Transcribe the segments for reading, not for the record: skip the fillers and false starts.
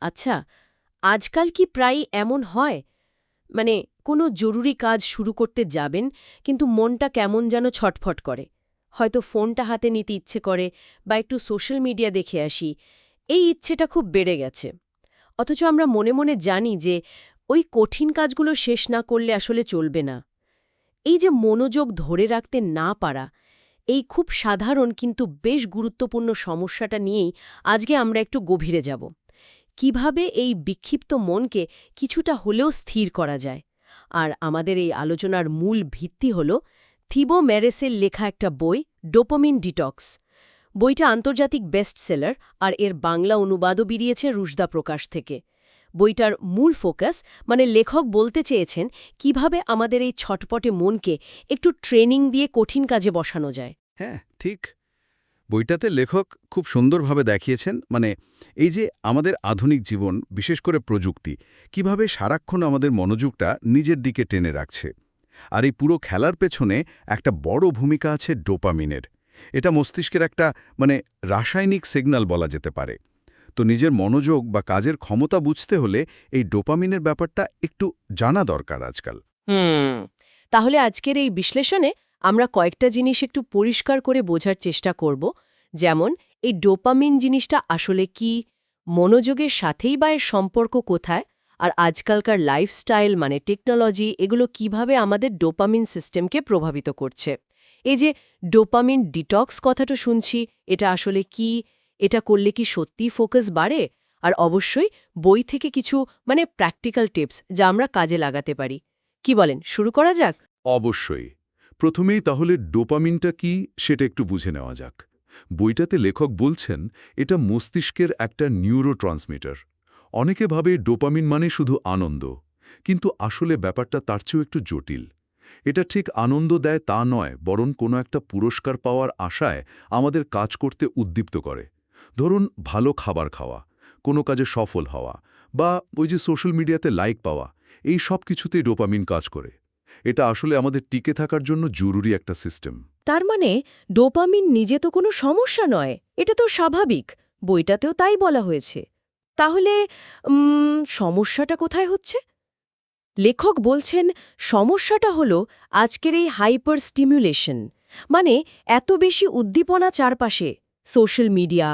আচ্ছা, আজকাল কি প্রায় এমন হয় মানে কোনো জরুরি কাজ শুরু করতে যাবেন কিন্তু মনটা কেমন যেন ছটফট করে, হয়তো ফোনটা হাতে নিতে ইচ্ছে করে বা একটু সোশ্যাল মিডিয়া দেখে আসি, এই ইচ্ছেটা খুব বেড়ে গেছে। অথচ আমরা মনে মনে জানি যে ওই কঠিন কাজগুলো শেষ না করলে আসলে চলবে না। এই যে মনোযোগ ধরে রাখতে না পারা, এই খুব সাধারণ কিন্তু বেশ গুরুত্বপূর্ণ সমস্যাটা নিয়েই আজকে আমরা একটু গভীরে যাব। কিভাবে এই বিক্ষিপ্ত মনকে কিছুটা হলেও স্থির করা যায়। আর আমাদের এই আলোচনার মূল ভিত্তি হল থিবো ম্যারেসের লেখা একটা বই, ডোপামিন ডিটক্স। বইটা আন্তর্জাতিক বেস্টসেলার, আর এর বাংলা অনুবাদও বেরিয়েছে রুশদা প্রকাশ থেকে। বইটার মূল ফোকাস মানে লেখক বলতে চেয়েছেন কিভাবে আমাদের এই ছটপটে মনকে একটু ট্রেনিং দিয়ে কঠিন কাজে বসানো যায়। হ্যাঁ, ঠিক। বইটাতে লেখক খুব সুন্দরভাবে দেখিয়েছেন এই যে আমাদের আধুনিক জীবন, বিশেষ করে প্রযুক্তি, কিভাবে সারাক্ষণ আমাদের মনোযোগটা নিজের দিকে টেনে রাখছে। আর এই পুরো খেলার পেছনে একটা বড় ভূমিকা আছে ডোপামিনের। এটা মস্তিষ্কের একটা রাসায়নিক সিগন্যাল বলা যেতে পারে। তো নিজের মনোযোগ বা কাজের ক্ষমতা বুঝতে হলে এই ডোপামিনের ব্যাপারটা একটু জানা দরকার আজকাল। হুম, তাহলে আজকের এই বিশ্লেষণে আমরা কয়েকটা জিনিস একটু পরিষ্কার করে বোঝার চেষ্টা করব। যেমন, এই ডোপামিন জিনিসটা আসলে কি, মনোযোগের সাথেই বা এর সম্পর্ক কোথায়, আর আজকালকার লাইফস্টাইল মানে টেকনোলজি এগুলো কিভাবে আমাদের ডোপামিন সিস্টেমকে প্রভাবিত করছে। এই যে ডোপামিন ডিটক্স কথাটা শুনছি, এটা আসলে কি, এটা করলে কি সত্যিই ফোকাস বাড়ে, আর অবশ্যই বই থেকে কিছু প্র্যাকটিক্যাল টিপস যা আমরা কাজে লাগাতে পারি। কি বলেন, শুরু করা যাক? অবশ্যই। প্রথমেই তাহলে ডোপামিনটা কি সেটা একটু বুঝে নেওয়া যাক। বইটাতে লেখক বলছেন এটা মস্তিষ্কের একটা নিউরোট্রান্সমিটার। অনেকে ভাবে ডোপামিন মানে শুধু আনন্দ, কিন্তু আসলে ব্যাপারটা তার চেয়েও একটু জটিল। এটা ঠিক আনন্দ দেয় তা নয়, বরং কোনো একটা পুরস্কার পাওয়ার আশায় আমাদের কাজ করতে উদ্দীপ্ত করে। ধরুন, ভালো খাবার খাওয়া, কোনো কাজে সফল হওয়া, বা ওই যে সোশ্যাল মিডিয়াতে লাইক পাওয়া, এই সব কিছুতেই ডোপামিন কাজ করে। এটা আসলে আমাদের টিকে থাকার জন্য জরুরি একটা সিস্টেম। তার মানে ডোপামিন নিজে তো কোনো সমস্যা নয়, এটা তো স্বাভাবিক। বইটাতেও তাই বলা হয়েছে। তাহলে সমস্যাটা কোথায় হচ্ছে? লেখক বলছেন সমস্যাটা হলো আজকের এই হাইপার স্টিমুলেশন, মানে এত বেশি উদ্দীপনা চারপাশে। Social media,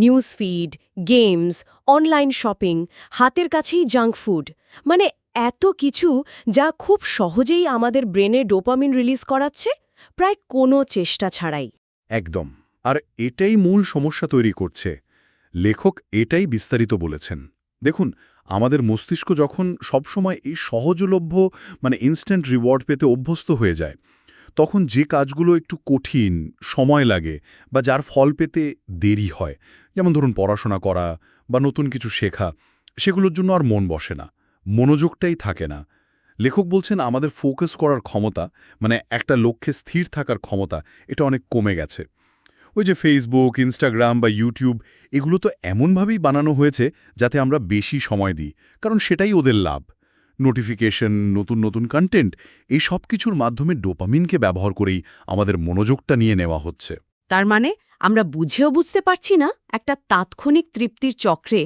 news feed, games, online shopping, হাতের কাছেই জাঙ্ক ফুড, মানে এত কিছু যা খুব সহজেই আমাদের ব্রেনে ডোপামিন রিলিজ করাচ্ছে, প্রায় কোনো চেষ্টা ছাড়াই। একদম। আর এটাই মূল সমস্যা তৈরি করছে। লেখক এটাই বিস্তারিত বলেছেন। দেখুন, আমাদের মস্তিষ্ক যখন সবসময় এই সহজলভ্য ইনস্ট্যান্ট রিওয়ার্ড পেতে অভ্যস্ত হয়ে যায়, তখন যে কাজগুলো একটু কঠিন, সময় লাগে, বা যার ফল পেতে দেরি হয়, যেমন ধরুন পড়াশোনা করা বা নতুন কিছু শেখা, সেগুলোর জন্য আর মন বসে না, মনোযোগটাই থাকে না। লেখক বলছেন আমাদের ফোকাস করার ক্ষমতা, একটা লক্ষ্যে স্থির থাকার ক্ষমতা, এটা অনেক কমে গেছে। ওই যে ফেসবুক, ইনস্টাগ্রাম বা ইউটিউব, এগুলো তো এমনভাবেই বানানো হয়েছে যাতে আমরা বেশি সময় দিই, কারণ সেটাই ওদের লাভ। নোটিফিকেশন, নতুন নতুন কন্টেন্ট, এই সব কিছুর মাধ্যমে ডোপামিনকে ব্যবহার করেই আমাদের মনোযোগটা নিয়ে নেওয়া হচ্ছে। তার মানে আমরা বুঝেও বুঝতে পারছি না একটা তাৎক্ষণিক তৃপ্তির চক্রে,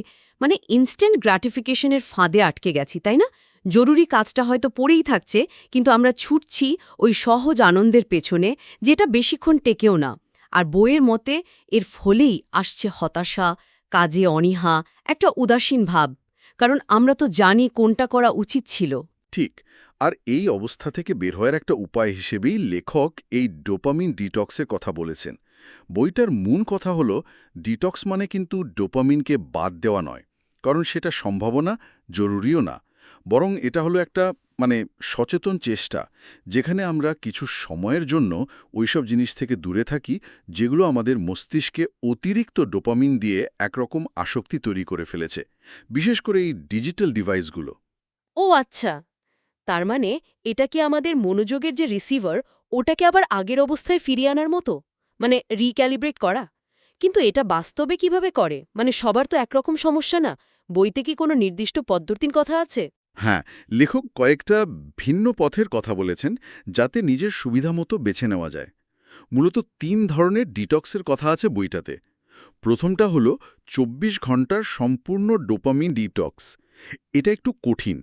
ইনস্ট্যান্ট গ্র্যাটিফিকেশনের ফাঁদে আটকে গেছি, তাই না? জরুরি কাজটা হয়তো পড়েই থাকছে, কিন্তু আমরা ছুটছি ওই সহজ আনন্দের পেছনে, যেটা বেশিক্ষণ টেকেও না। আর বইয়ের মতে এর ফলেই আসছে হতাশা, কাজে অনীহা, একটা উদাসীন ভাব, কারণ আমরা তো জানি কোনটা করা উচিত ছিল। ঠিক। আর এই অবস্থা থেকে বের হওয়ার একটা উপায় হিসেবেই লেখক এই ডোপামিন ডিটক্সের কথা বলেছেন। বইটার মূল কথা হলো, ডিটক্স মানে কিন্তু ডোপামিনকে বাদ দেওয়া নয়, কারণ সেটা সম্ভাবনা, জরুরিও না। বরং এটা হলো একটা সচেতন চেষ্টা, যেখানে আমরা কিছু সময়ের জন্য ওইসব জিনিস থেকে দূরে থাকি যেগুলো আমাদের মস্তিষ্কে অতিরিক্ত ডোপামিন দিয়ে একরকম আসক্তি তৈরি করে ফেলেছে, বিশেষ করে এই ডিজিটাল ডিভাইসগুলো। ও আচ্ছা, তার মানে এটা কি আমাদের মনোযোগের যে রিসিভার, ওটাকে আবার আগের অবস্থায় ফিরিয়ে আনার মতো, রিক্যালিব্রেট করা? কিন্তু এটা বাস্তবে কিভাবে করে? সবার তো একরকম সমস্যা না। বইতে কি কোনো নির্দিষ্ট পদ্ধতির কথা আছে? হ্যাঁ, লেখক কয়েকটা ভিন্ন পথের কথা বলেছেন, যাতে নিজের সুবিধা মতো বেছে নেওয়া যায়। মূলত ৩ ধরনের ডিটক্সের কথা আছে বইটাতে। প্রথমটা হলো ২৪ ঘন্টার সম্পূর্ণ ডোপামিন ডিটক্স। এটা একটু কঠিন।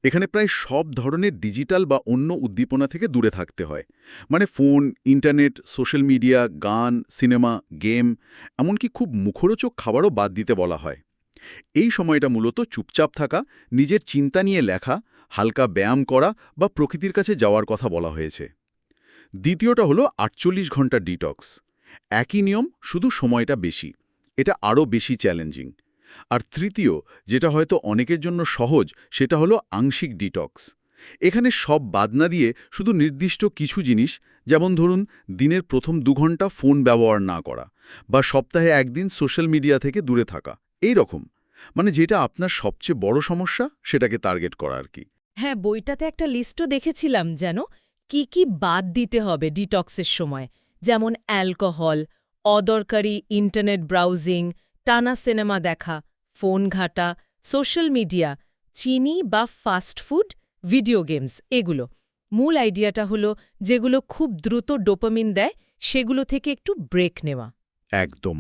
এখানে প্রায় সব ধরনের ডিজিটাল বা অন্য উদ্দীপনা থেকে দূরে থাকতে হয়। মানে ফোন, ইন্টারনেট, সোশ্যাল মিডিয়া, গান, সিনেমা, গেম, এমনকি খুব মুখরোচক খাবারও বাদ দিতে বলা হয়। এই সময়টা মূলত চুপচাপ থাকা, নিজের চিন্তা নিয়ে লেখা, হালকা ব্যায়াম করা বা প্রকৃতির কাছে যাওয়ার কথা বলা হয়েছে। দ্বিতীয়টা হলো ৪৮ ঘন্টার ডিটক্স। একই নিয়ম, শুধু সময়টা বেশি। এটা আরও বেশি চ্যালেঞ্জিং। আর তৃতীয়, যেটা হয়তো অনেকের জন্য সহজ, সেটা হলো আংশিক ডিটক্স। এখানে সব বাদ না দিয়ে শুধু নির্দিষ্ট কিছু জিনিস, যেমন ধরুন দিনের প্রথম ২ ঘন্টা ফোন ব্যবহার না করা বা সপ্তাহে একদিন সোশ্যাল মিডিয়া থেকে দূরে থাকা, এই রকম। মানে যেটা আপনার সবচেয়ে বড় সমস্যা, সেটাকে টার্গেট করা আর কি। হ্যাঁ, বইটাতে একটা লিস্টও দেখেছিলাম যেন কি কি বাদ দিতে হবে ডিটক্সের সময়, যেমন অ্যালকোহল, অদরকারি ইন্টারনেট ব্রাউজিং, টানা সিনেমা দেখা, ফোন ঘাঁটা, সোশ্যাল মিডিয়া, চিনি বা ফাস্ট ফুড, ভিডিও গেমস, এগুলো। মূল আইডিয়াটা হলো যেগুলো খুব দ্রুত ডোপামিন দেয় সেগুলো থেকে একটু ব্রেক নেওয়া। একদম।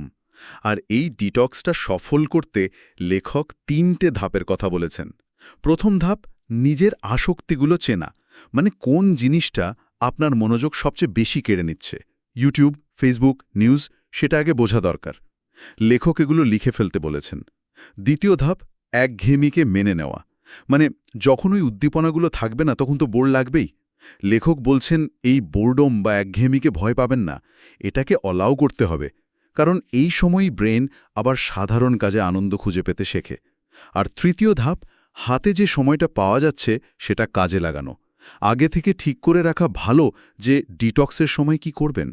আর এই ডিটক্সটা সফল করতে লেখক ৩টে ধাপের কথা বলেছেন। প্রথম ধাপ, নিজের আসক্তিগুলো চেনা। মানে কোন জিনিসটা আপনার মনোযোগ সবচেয়ে বেশি কেড়ে নিচ্ছে। ইউটিউব, ফেসবুক, নিউজ, সেটা আগে বোঝা দরকার। লেখক এগুলো লিখে ফেলতে বলেছেন। দ্বিতীয় ধাপ, একঘেয়েমিকে মেনে নেওয়া। মানে যখন ওই উদ্দীপনাগুলো থাকবে না, তখন তো বোর লাগবেই। লেখক বলছেন এই বোরডম বা একঘেয়েমিকে ভয় পাবেন না, এটাকে অলাও করতে হবে। কারণ এই সময়ই ব্রেন আবার সাধারণ কাজে আনন্দ খুঁজে পেতে শেখে। আর তৃতীয় ধাপ, হাতে যে সময়টা পাওয়া যাচ্ছে সেটা কাজে লাগানো। আগে থেকে ঠিক করে রাখা ভালো যে ডিটক্সের সময় কি করবেন,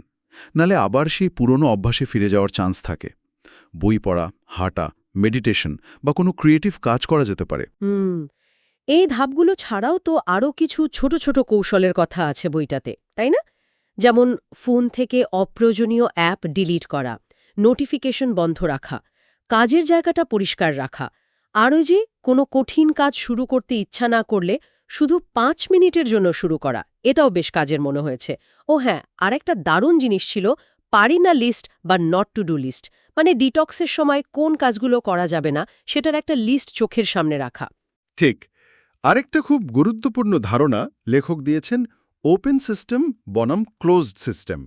নালে আবার সেই পুরনো অভ্যাসে ফিরে যাওয়ার চান্স থাকে। বই পড়া, হাঁটা, মেডিটেশন বা কোনো ক্রিয়েটিভ কাজ করা যেতে পারে। এই ধাপগুলো ছাড়াও তো আরও কিছু ছোট ছোট কৌশলের কথা আছে বইটাতে, তাই না? যেমন ফোন থেকে অপ্রয়োজনীয় অ্যাপ ডিলিট করা, নোটিফিকেশন বন্ধ রাখা, কাজের জায়গাটা পরিষ্কার রাখা, আর ওই যে কোনো কঠিন কাজ শুরু করতে ইচ্ছা না করলে শুধু ৫ মিনিটের জন্য শুরু করা, এটাও বেশ কাজের মনে হয়েছে। ও হ্যাঁ, আরেকটা দারুণ জিনিস ছিল পারি না লিস্ট বা নট টু ডু লিস্ট। মানে ডিটক্সের সময় কোন কাজগুলো করা যাবে না সেটার একটা লিস্ট চোখের সামনে রাখা। ঠিক। আরেকটা খুব গুরুত্বপূর্ণ ধারণা লেখক দিয়েছেন, ওপেন সিস্টেম বনাম ক্লোজড সিস্টেম।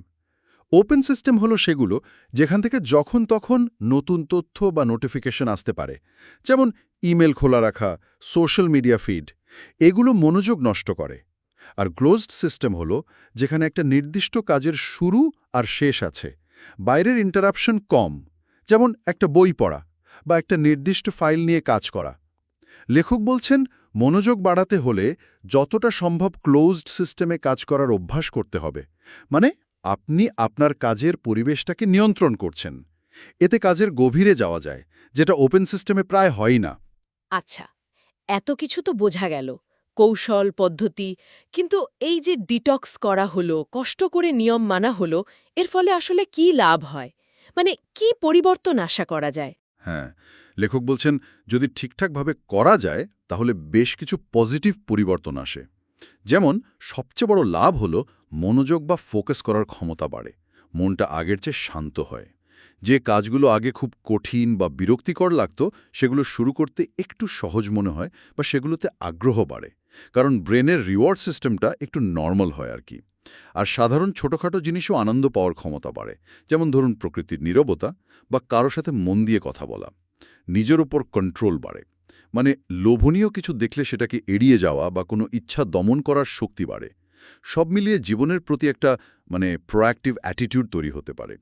ওপেন সিস্টেম হলো সেগুলো যেখান থেকে যখন তখন নতুন তথ্য বা নোটিফিকেশন আসতে পারে, যেমন ইমেল খোলা রাখা, সোশ্যাল মিডিয়া ফিড। এগুলো মনোযোগ নষ্ট করে। আর ক্লোজড সিস্টেম হলো যেখানে একটা নির্দিষ্ট কাজের শুরু আর শেষ আছে, বাইরের ইন্টারাপশন কম, যেমন একটা বই পড়া বা একটা নির্দিষ্ট ফাইল নিয়ে কাজ করা। লেখক বলছেন মনোযোগ বাড়াতে হলে যতটা সম্ভব ক্লোজড সিস্টেমে কাজ করার অভ্যাস করতে হবে। মানে আপনি আপনার কাজের পরিবেশটাকে নিয়ন্ত্রণ করছেন। এতে কাজের গভীরে যাওয়া যায়, যেটা ওপেন সিস্টেমে প্রায় হয় না। আচ্ছা, এত কিছু তো বোঝা গেল, কৌশল, পদ্ধতি, কিন্তু এই যে ডিটক্স করা হলো, কষ্ট করে নিয়ম মানা হলো, এর ফলে আসলে কি লাভ হয়? মানে কি পরিবর্তন আশা করা যায়? হ্যাঁ, লেখক বলছেন যদি ঠিকঠাকভাবে করা যায় তাহলে বেশ কিছু পজিটিভ পরিবর্তন আসে। যেমন সবচেয়ে বড় লাভ হলো মনোযোগ বা ফোকাস করার ক্ষমতা বাড়ে, মনটা আগের চেয়ে শান্ত হয়। যে কাজগুলো আগে খুব কঠিন বা বিরক্তিকর লাগতো সেগুলো শুরু করতে একটু সহজ মনে হয় বা সেগুলোতে আগ্রহ বাড়ে, কারণ ব্রেনের রিওয়ার্ড সিস্টেমটা একটু নর্মাল হয় আর কি। আর সাধারণ ছোটখাটো জিনিসও আনন্দ পাওয়ার ক্ষমতা বাড়ে, যেমন ধরুন প্রকৃতির নীরবতা বা কারো সাথে মন দিয়ে কথা বলা। নিজের ওপর কন্ট্রোল বাড়ে, মানে লোভনীয় কিছু দেখলে সেটাকে এড়িয়ে যাওয়া বা কোনো ইচ্ছা দমন করার শক্তি বাড়ে। সব মিলিয়ে জীবনের প্রতি একটা প্রোঅ্যাক্টিভ অ্যাটিটিউড তৈরি হতে পারে।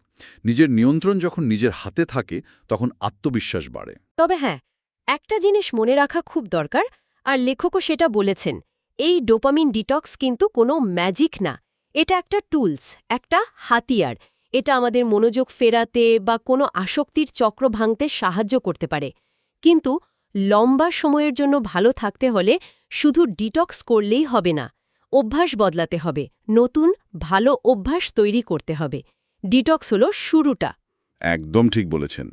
নিজের নিয়ন্ত্রণ যখন নিজের হাতে থাকে তখন আত্মবিশ্বাস বাড়ে। তবে হ্যাঁ, একটা জিনিস মনে রাখা খুব দরকার, আর লেখকও সেটা বলেছেন, এই ডোপামিন ডিটক্স কিন্তু কোনো ম্যাজিক না। এটা একটা টুলস, একটা হাতিয়ার। এটা আমাদের মনোযোগ ফেরাতে বা কোনো আসক্তির চক্র ভাঙতে সাহায্য করতে পারে। কিন্তু লম্বা সময়ের জন্য ভালো থাকতে হলে শুধু ডিটক্স করলেই হবে না, অভ্যাস বদলাতে হবে, নতুন ভালো অভ্যাস তৈরি করতে হবে। ডিটক্স হলো শুরুটা। একদম ঠিক বলেছেন।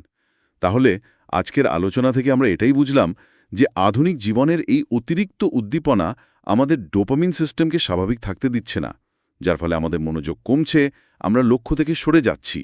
তাহলে আজকের আলোচনা থেকে আমরা এটাই বুঝলাম যে আধুনিক জীবনের এই অতিরিক্ত উদ্দীপনা আমাদের ডোপামিন সিস্টেমকে স্বাভাবিক থাকতে দিচ্ছে না, যার ফলে আমাদের মনোযোগ কমছে, আমরা লক্ষ্য থেকে সরে যাচ্ছি।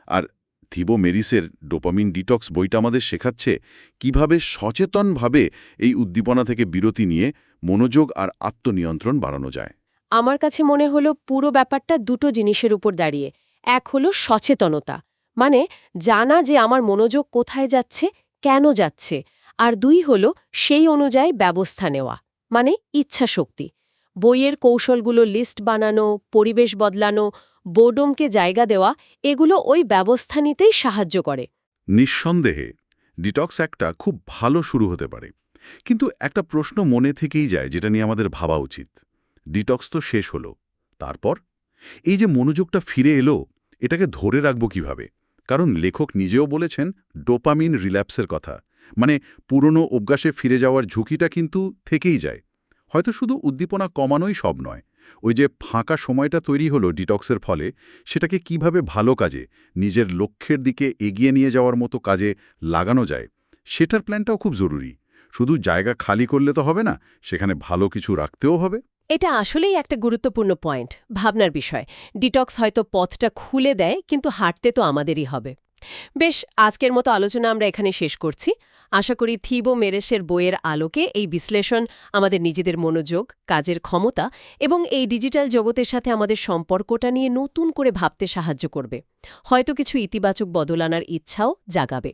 আর থিবো মেরিসের ডোপামিন ডিটক্স বইটা আমাদের শেখাচ্ছে কিভাবে সচেতনভাবে এই উদ্দীপনা থেকে বিরতি নিয়ে মনোযোগ আর আত্মনিয়ন্ত্রণ বাড়ানো যায়। আমার কাছে মনে হলো পুরো ব্যাপারটা দুটো জিনিসের উপর দাঁড়িয়ে। এক হলো সচেতনতা, মানে জানা যে আমার মনোযোগ কোথায় যাচ্ছে, কেন যাচ্ছে, আর দুই হলো সেই অনুযায়ী ব্যবস্থা নেওয়া, মানে ইচ্ছাশক্তি। বইয়ের কৌশলগুলো লিস্ট বানানো, পরিবেশ বদলানো, বোর্ডমকে জায়গা দেওয়া, এগুলো ওই ব্যবস্থা নিতেই সাহায্য করে। নিঃসন্দেহে ডিটক্স একটা খুব ভালো শুরু হতে পারে, কিন্তু একটা প্রশ্ন মনে থেকেই যায় যেটা নিয়ে আমাদের ভাবা উচিত। ডিটক্স তো শেষ হলো, তারপর এই যে মনোযোগটা ফিরে এলো, এটাকে ধরে রাখব কিভাবে? কারণ লেখক নিজেও বলেছেন ডোপামিন রিল্যাপসের কথা, মানে পুরনো অভ্যাসে ফিরে যাওয়ার ঝুঁকিটা কিন্তু থেকেই যায়। হয়তো শুধু উদ্দীপনা কমানোই সব নয়, ওই যে ফাঁকা সময়টা তৈরি হলো ডিটক্সের ফলে, সেটাকে কিভাবে ভালো কাজে, নিজের লক্ষ্যের দিকে এগিয়ে নিয়ে যাওয়ার মতো কাজে লাগানো যায়, সেটার প্ল্যানটাও খুব জরুরি। শুধু জায়গা খালি করলে তো হবে না, সেখানে ভালো কিছু রাখতেও হবে। এটা আসলেই একটা গুরুত্বপূর্ণ পয়েন্ট, ভাবনার বিষয়। ডিটক্স হয়তো পথটা খুলে দেয়, কিন্তু হাঁটতে তো আমাদেরই হবে। বেশ, আজকের মতো আলোচনা আমরা এখানে শেষ করছি। আশা করি থিবো মেরেসের বইয়ের আলোকে এই বিশ্লেষণ আমাদের নিজেদের মনোযোগ, কাজের ক্ষমতা এবং এই ডিজিটাল জগতের সাথে আমাদের সম্পর্কটা নিয়ে নতুন করে ভাবতে সাহায্য করবে। হয়তো কিছু ইতিবাচক বদল আনার ইচ্ছাও জাগাবে।